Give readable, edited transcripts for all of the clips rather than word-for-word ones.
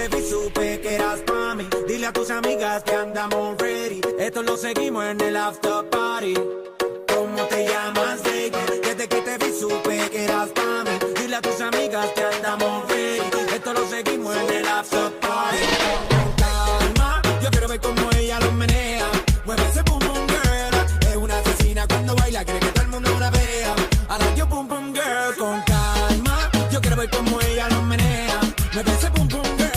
te vi supe que eras pa' mí. Dile a tus amigas que andamos ready. Esto lo seguimos en el after party. ¿Cómo te llamas, baby? Desde que te vi supe que eras pa' mí. Dile a tus amigas que andamos ready. Esto lo seguimos en el after party. Con calma, yo quiero ver cómo ella lo menea. Mueve ese pum pum girl. Es una asesina cuando baila, cree que todo el mundo la vea. I like your pum pum girl. Con calma, yo quiero ver cómo ella lo menea. Mueve ese pum pum girl.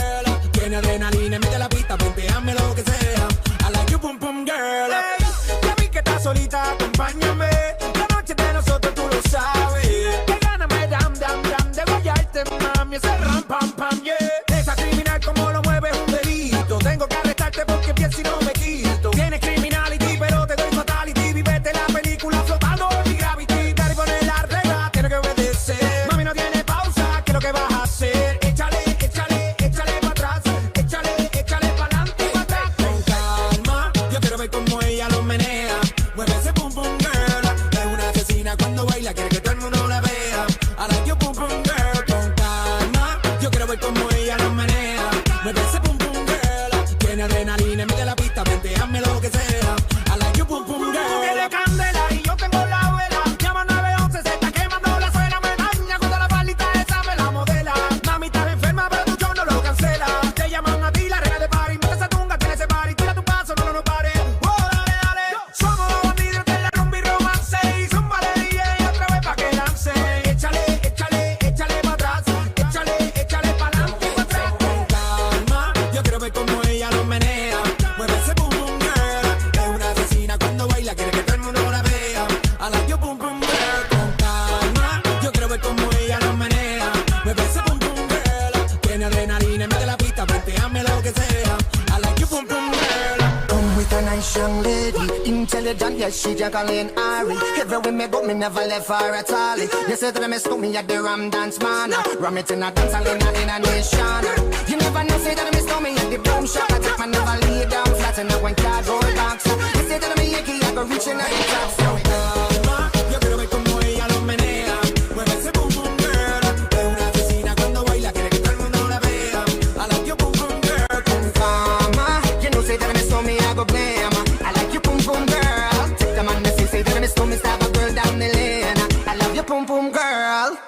Tiene adrenalina, mete la pista, ponteame lo que sea. I like your pum pum girl. Hey, ya vi que estás solita, acompáñame. La noche de nosotros tú lo sabes. Que gana me dam dam dam de guayarte, mami. Ese ram pam pam, yeah. Esa criminal como lo mueve es un delito. Tengo que arrestarte porque pienso y no me quito. Tienes criminality, pero te doy fatality. Vivete la película flotando en mi gravity. Dale y poner la regla, tiene que obedecer. Mami, no tiene pausa, ¿qué es lo que vas a hacer? Échale, échale, échale pa' atrás. Échale, échale pa' adelante y pa' atrás. Con calma, yo quiero ver cómo ella lo menea. Mueve ese pum pum girl. Es una asesina cuando baila, quiere que todo el mundo la vea. I like your pum pum girl. Con calma, yo quiero ver cómo ella lo menea. Mueve ese pum pum girl. Tiene adrenalina, mete la pista, hazme lo que sea. I like your pum pum girl. Tú tienes candela y yo tengo la vela. Llama 911, se está quemando la suela. Me daña cuando la palita esa me la modela. Mami, estás enferma, pero tu show no lo cancela. Te llaman a ti, la reina de party. Mete esa tunga, tiene ese party. Tira tu paso, no pare. Oh, dale, dale. Somos los bandidos de la rumba y romance. Y zúmbale DJ otra vez pa' que lance. Échale, échale, échale pa' atrás. Échale, échale pa' adelante y pa' atrás. Con calma, yo quiero ver cómo ella lo menea. Mueve ese pum pum girl. Es una asesina cuando baila, quiere que todo el mundo la vea. I like your pum pum girl. Con calma, yo quiero ver cómo ella lo menea. Mueve ese pum pum girl. Tiene adrenalina, mete la pista, hazme lo que sea. I like your pum pum girl. Come with a nice young lady, intelligent, yes, she Jacqueline Ari. Everywhere me go, me never left her at all. You say to them, stop me at the Ram Dance Man. Ram it in a dance, in a nation. You never know, say that me stop me at the boom shop. I take my never lay down flat and I went cardboard box. You say to them, Yankee, I go reaching out the top. So Calma, yo quiero ver cómo ella lo menea. Mueve ese pum pum girl. Es una asesina cuando baila, quiere que todo el mundo la vea. I like your pum pum girl. Con Mama, you know, say that me stop me, I go blame. I like your pum pum girl. Take the man, say that me stop me, stab a girl down the lane. I love your pum pum girl.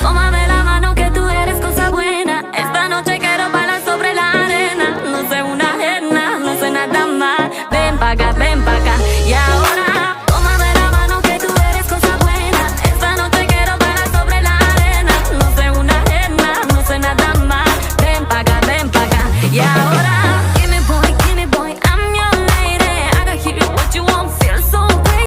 Tómame la mano que tú eres cosa buena. Esta noche quiero bailar sobre la arena. No sé una ajena, no sé nada más. Ven pa' acá, ven pa' acá. Y ahora, tómame la mano que tú eres cosa buena. Esta noche quiero bailar sobre la arena. No sé una ajena, no sé nada más. Ven pa' acá, ven pa' acá. Y ahora